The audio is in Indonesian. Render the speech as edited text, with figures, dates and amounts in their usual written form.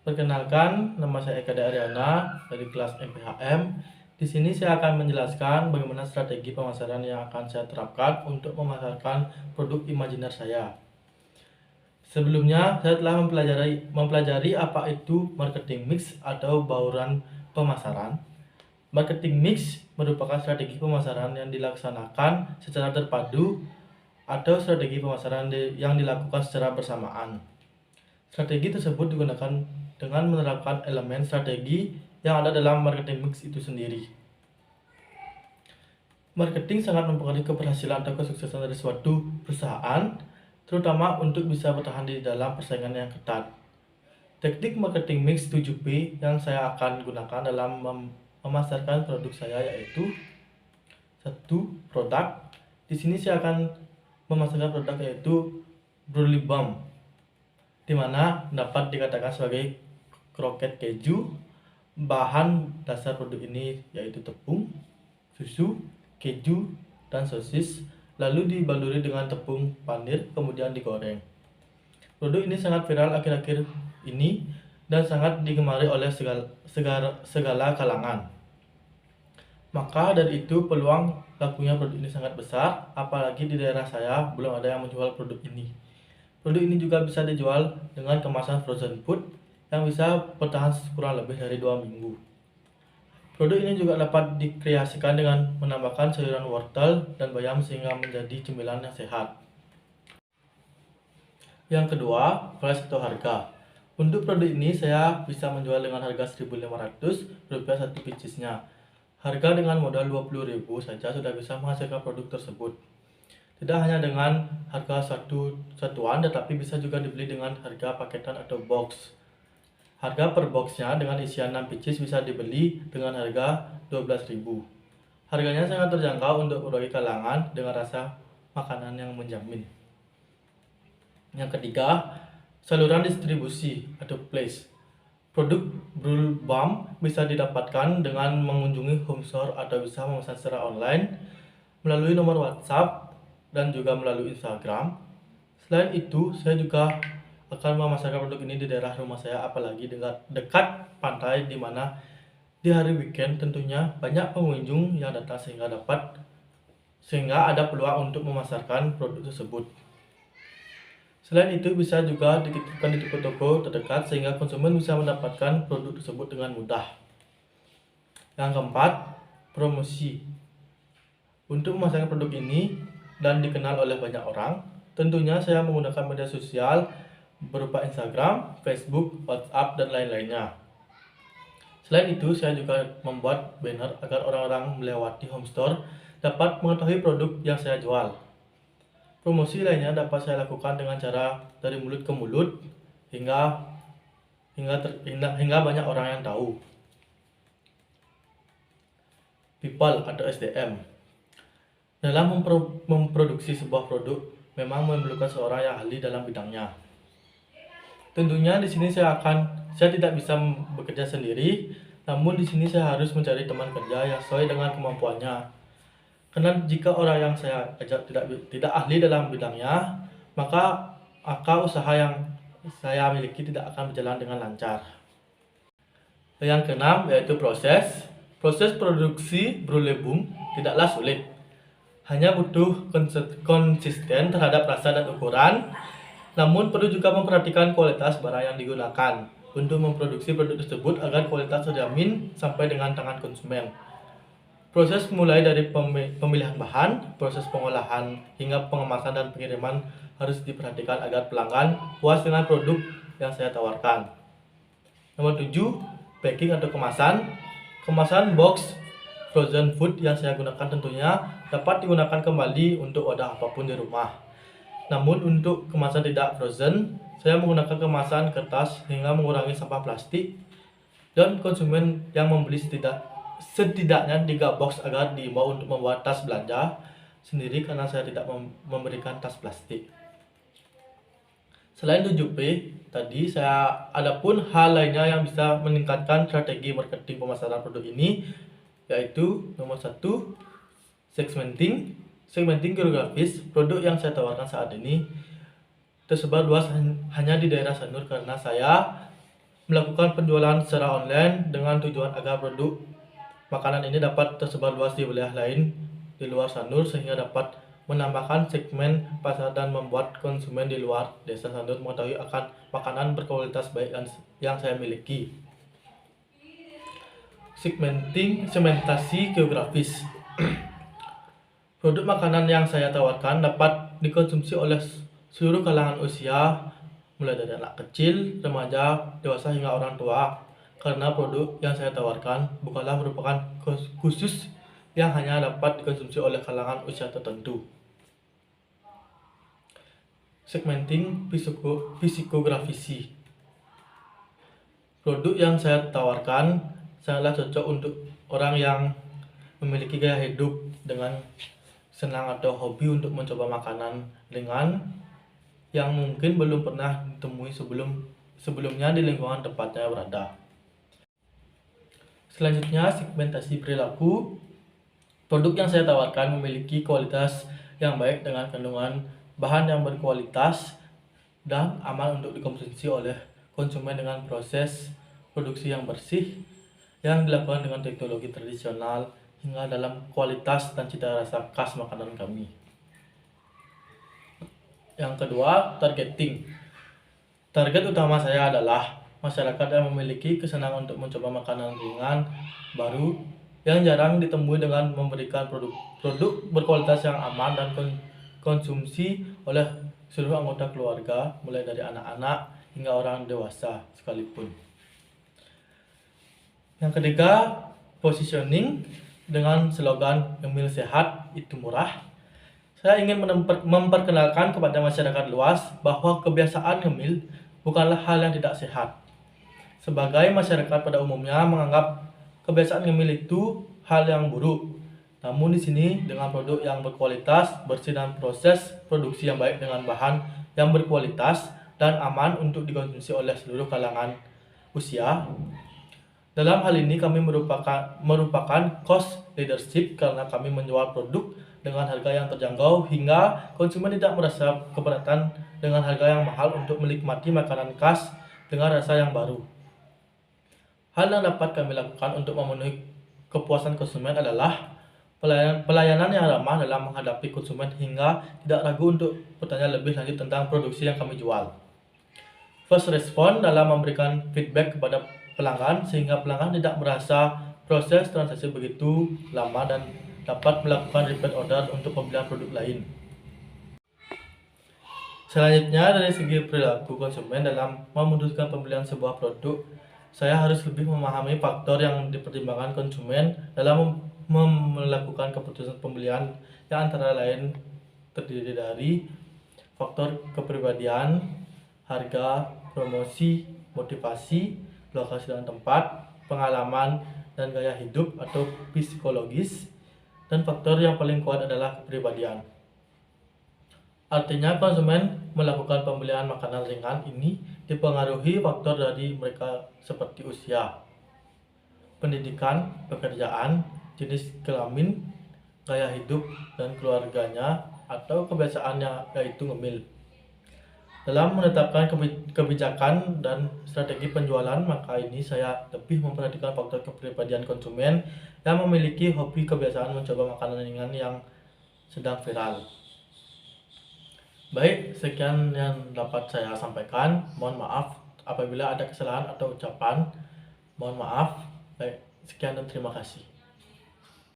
Perkenalkan, nama saya Eka Aryana dari kelas MPHM. Di sini saya akan menjelaskan bagaimana strategi pemasaran yang akan saya terapkan untuk memasarkan produk imajiner saya. Sebelumnya, saya telah mempelajari apa itu marketing mix atau bauran pemasaran. Marketing mix merupakan strategi pemasaran yang dilaksanakan secara terpadu atau strategi pemasaran yang dilakukan secara bersamaan. Strategi tersebut digunakan dengan menerapkan elemen strategi yang ada dalam marketing mix itu sendiri. Marketing sangat mempengaruhi keberhasilan atau kesuksesan dari suatu perusahaan, terutama untuk bisa bertahan di dalam persaingan yang ketat. Teknik marketing mix 7P yang saya akan gunakan dalam memasarkan produk saya yaitu 1. Produk. Di sini saya akan memasarkan produk yaitu Brownie Bomb, di mana dapat dikatakan sebagai kroket keju. Bahan dasar produk ini yaitu tepung, susu, keju, dan sosis, lalu dibaluri dengan tepung panir, kemudian digoreng. Produk ini sangat viral akhir-akhir ini dan sangat digemari oleh segala kalangan. Maka dari itu peluang lakunya produk ini sangat besar, apalagi di daerah saya belum ada yang menjual produk ini. Produk ini juga bisa dijual dengan kemasan frozen food yang bisa bertahan kurang lebih dari 2 minggu. Produk ini juga dapat dikreasikan dengan menambahkan sayuran wortel dan bayam sehingga menjadi cemilan yang sehat. Yang kedua, price atau harga. Untuk produk ini saya bisa menjual dengan harga Rp1.500 satu piecesnya. Harga dengan modal Rp20.000 saja sudah bisa menghasilkan produk tersebut. Tidak hanya dengan harga satuan, tetapi bisa juga dibeli dengan harga paketan atau box. Harga per boxnya dengan isian 6 pieces bisa dibeli dengan harga Rp12.000. Harganya sangat terjangkau untuk berbagai kalangan dengan rasa makanan yang menjamin. Yang ketiga, saluran distribusi atau place. Produk Brownie Bomb bisa didapatkan dengan mengunjungi home store atau bisa memesan secara online melalui nomor WhatsApp dan juga melalui Instagram. Selain itu, saya juga akan memasarkan produk ini di daerah rumah saya, apalagi dekat pantai, di mana di hari weekend tentunya banyak pengunjung yang datang sehingga ada peluang untuk memasarkan produk tersebut. Selain itu, bisa juga dititipkan di toko-toko terdekat sehingga konsumen bisa mendapatkan produk tersebut dengan mudah. Yang keempat, promosi. Untuk memasarkan produk ini dan dikenal oleh banyak orang, tentunya saya menggunakan media sosial berupa Instagram, Facebook, WhatsApp, dan lain-lainnya. Selain itu, saya juga membuat banner agar orang-orang melewati home store dapat mengetahui produk yang saya jual. Promosi lainnya dapat saya lakukan dengan cara dari mulut ke mulut hingga banyak orang yang tahu. People atau SDM. Dalam memproduksi sebuah produk memang memerlukan seorang yang ahli dalam bidangnya. Tentunya di sini saya tidak bisa bekerja sendiri, namun di sini saya harus mencari teman kerja yang sesuai dengan kemampuannya. Karena jika orang yang saya ajak tidak ahli dalam bidangnya, maka usaha yang saya miliki tidak akan berjalan dengan lancar. Yang keenam yaitu proses. Proses produksi Brownie Bomb tidaklah sulit. Hanya butuh konsisten terhadap rasa dan ukuran. Namun perlu juga memperhatikan kualitas barang yang digunakan untuk memproduksi produk tersebut agar kualitas terjamin sampai dengan tangan konsumen. Proses mulai dari pemilihan bahan, proses pengolahan, hingga pengemasan dan pengiriman harus diperhatikan agar pelanggan puas dengan produk yang saya tawarkan. Nomor 7, packing atau kemasan. Kemasan box frozen food yang saya gunakan tentunya dapat digunakan kembali untuk wadah apapun di rumah. Namun untuk kemasan tidak frozen, saya menggunakan kemasan kertas hingga mengurangi sampah plastik, dan konsumen yang membeli setidaknya 3 box agar diimbau untuk membuat tas belanja sendiri karena saya tidak memberikan tas plastik. Selain 7P tadi, ada pun hal lainnya yang bisa meningkatkan strategi marketing pemasaran produk ini, yaitu nomor 1, segmenting. Segmenting geografis. Produk yang saya tawarkan saat ini tersebar luas hanya di daerah Sanur karena saya melakukan penjualan secara online dengan tujuan agar produk makanan ini dapat tersebar luas di wilayah lain di luar Sanur sehingga dapat menambahkan segmen pasar dan membuat konsumen di luar desa Sanur mengetahui akan makanan berkualitas baik yang saya miliki. Segmentasi geografis. Produk makanan yang saya tawarkan dapat dikonsumsi oleh seluruh kalangan usia, mulai dari anak kecil, remaja, dewasa hingga orang tua. Karena produk yang saya tawarkan bukanlah merupakan khusus yang hanya dapat dikonsumsi oleh kalangan usia tertentu. Segmenting psikografisi. Produk yang saya tawarkan sangatlah cocok untuk orang yang memiliki gaya hidup dengan senang atau hobi untuk mencoba makanan ringan yang mungkin belum pernah ditemui sebelumnya di lingkungan tempatnya berada. Selanjutnya, segmentasi perilaku. Produk yang saya tawarkan memiliki kualitas yang baik dengan kandungan bahan yang berkualitas dan aman untuk dikonsumsi oleh konsumen dengan proses produksi yang bersih yang dilakukan dengan teknologi tradisional hingga dalam kualitas dan cita rasa khas makanan kami. Yang kedua, targeting. Target utama saya adalah masyarakat yang memiliki kesenangan untuk mencoba makanan ringan, baru, yang jarang ditemui dengan memberikan produk berkualitas yang aman dan konsumsi oleh seluruh anggota keluarga, mulai dari anak-anak hingga orang dewasa sekalipun. Yang ketiga, positioning dengan slogan "Ngemil sehat itu murah". Saya ingin memperkenalkan kepada masyarakat luas bahwa kebiasaan ngemil bukanlah hal yang tidak sehat. Sebagai masyarakat pada umumnya menganggap kebiasaan ngemil itu hal yang buruk. Namun di sini dengan produk yang berkualitas, bersih dan proses produksi yang baik dengan bahan yang berkualitas dan aman untuk dikonsumsi oleh seluruh kalangan usia. Dalam hal ini kami merupakan cost leadership karena kami menjual produk dengan harga yang terjangkau hingga konsumen tidak merasa keberatan dengan harga yang mahal untuk menikmati makanan khas dengan rasa yang baru. Hal yang dapat kami lakukan untuk memenuhi kepuasan konsumen adalah pelayanan yang ramah dalam menghadapi konsumen hingga tidak ragu untuk bertanya lebih lanjut tentang produksi yang kami jual. First respond dalam memberikan feedback kepada pelanggan sehingga pelanggan tidak merasa proses transaksi begitu lama dan dapat melakukan repeat order untuk pembelian produk lain. Selanjutnya, dari segi perilaku konsumen dalam memutuskan pembelian sebuah produk, saya harus lebih memahami faktor yang dipertimbangkan konsumen dalam melakukan keputusan pembelian yang antara lain terdiri dari faktor kepribadian, harga, promosi, motivasi, lokasi dan tempat, pengalaman dan gaya hidup atau psikologis, dan faktor yang paling kuat adalah kepribadian. Artinya konsumen melakukan pembelian makanan ringan ini dipengaruhi faktor dari mereka seperti usia, pendidikan, pekerjaan, jenis kelamin, gaya hidup dan keluarganya, atau kebiasaannya yaitu ngemil. Dalam menetapkan kebijakan dan strategi penjualan, maka ini saya lebih memperhatikan faktor kepribadian konsumen yang memiliki hobi kebiasaan mencoba makanan ringan yang sedang viral. Baik, sekian yang dapat saya sampaikan. Mohon maaf apabila ada kesalahan atau ucapan. Mohon maaf. Baik, sekian dan terima kasih.